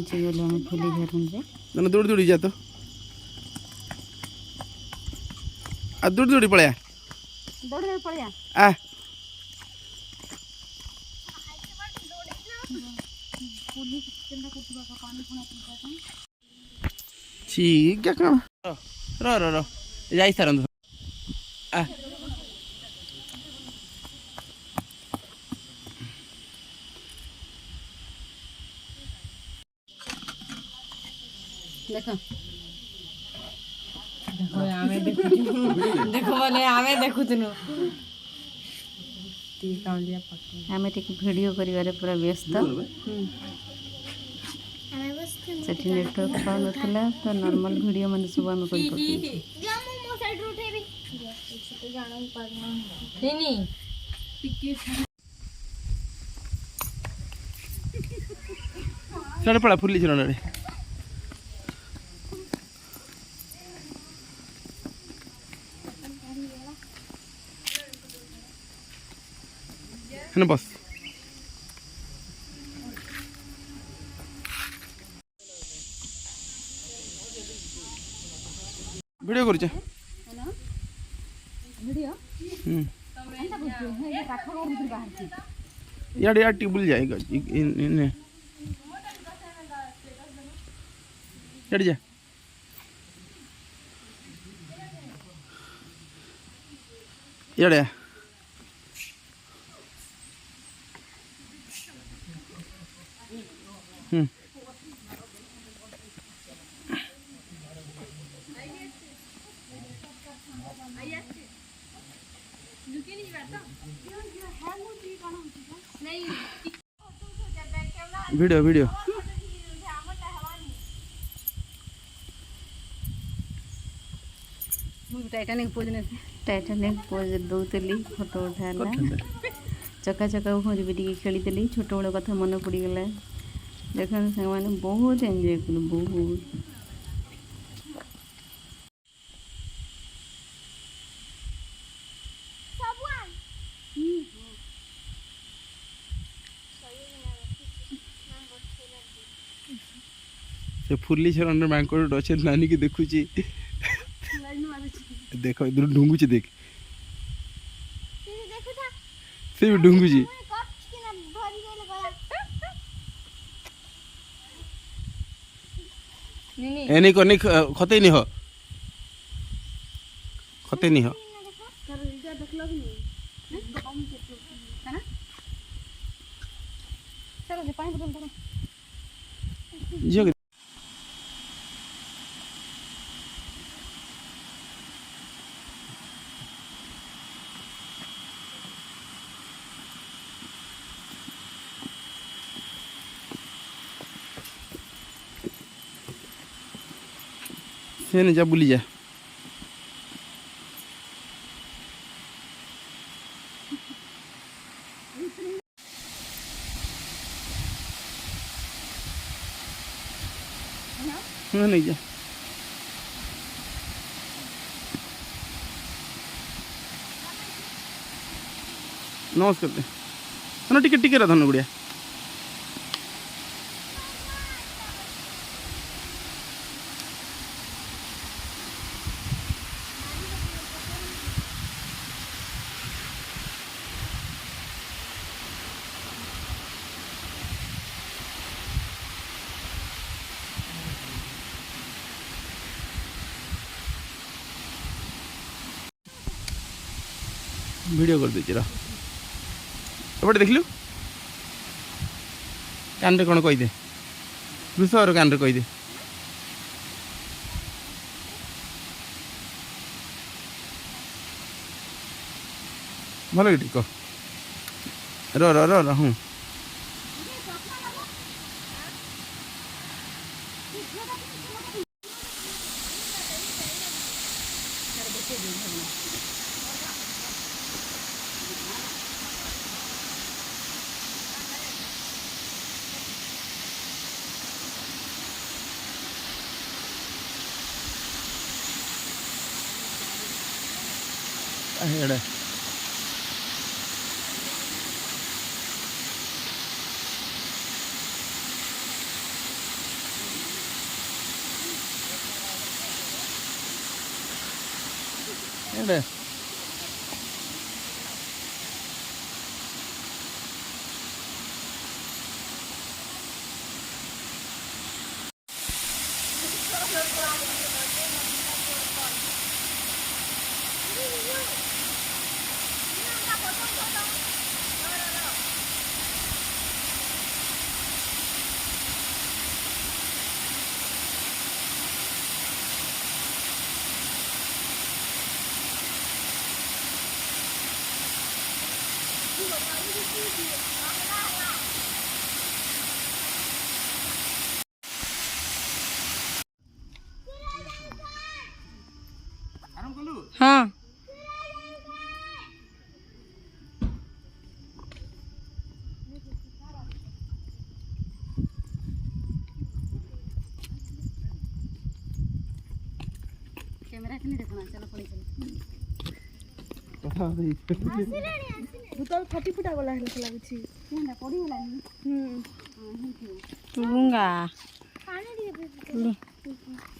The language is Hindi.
पहुँची गले आम फुलीझरन रे ना दौड़ी दौड़ी जा तो आ दौड़ी दौड़ी पड़े दौड़ दौड़ पड़िया आ ठीक है कौन रो रो रो जाई सारन आ देखो देखो आमे देखो बोले आमे देखुतनु आमे टिके वीडियो करिवारे पूरा व्यस्त सेठी नेटवर्क पाउन नथिला तो नॉर्मल वीडियो माने सब आमे करि पकई मो साइड रो उठेबी तो जानो ही पागना नहीं सारे पड़ा फुल्ली चलो रे है ना बस वीडियो करूचे वीडियो यार यार टिबुल जाएगा इन्हें चढ़ जा यार वीडियो वीडियो टाइटानिक पोज दौली फोटो उठाला चका चका घूरी भी खेली छोट बड़ कथा मन पड़गला देख मैंने बहुत एंजॉय कलु बहुत से फुल्ली झरन मांकड़ अच्छे नानी की देखुची देख इधर ढूंगुची देख से भी ढूंगुची एने को नहीं खते नहीं हो खते नहीं हो झियो से जा बुली जा नहीं जा नमस्कार दे टिके टिके रहा धन गुड़िया वीडियो कर दीजिए एपटे देख लु कान रे कौन कहीदे वृषर कान रे कहीदे भल कि कह रो रो रो रो हूँ एड़े ଏଇଟା हाँ कैमरा के नहीं देखना चलो पड़ी କଥା ହେଇ भूतल फटी फुटा गला हेला लाଗୁଛି କେନ୍ତା ପଡ଼ି ଗଲାନି तुरुंगा पानी दिए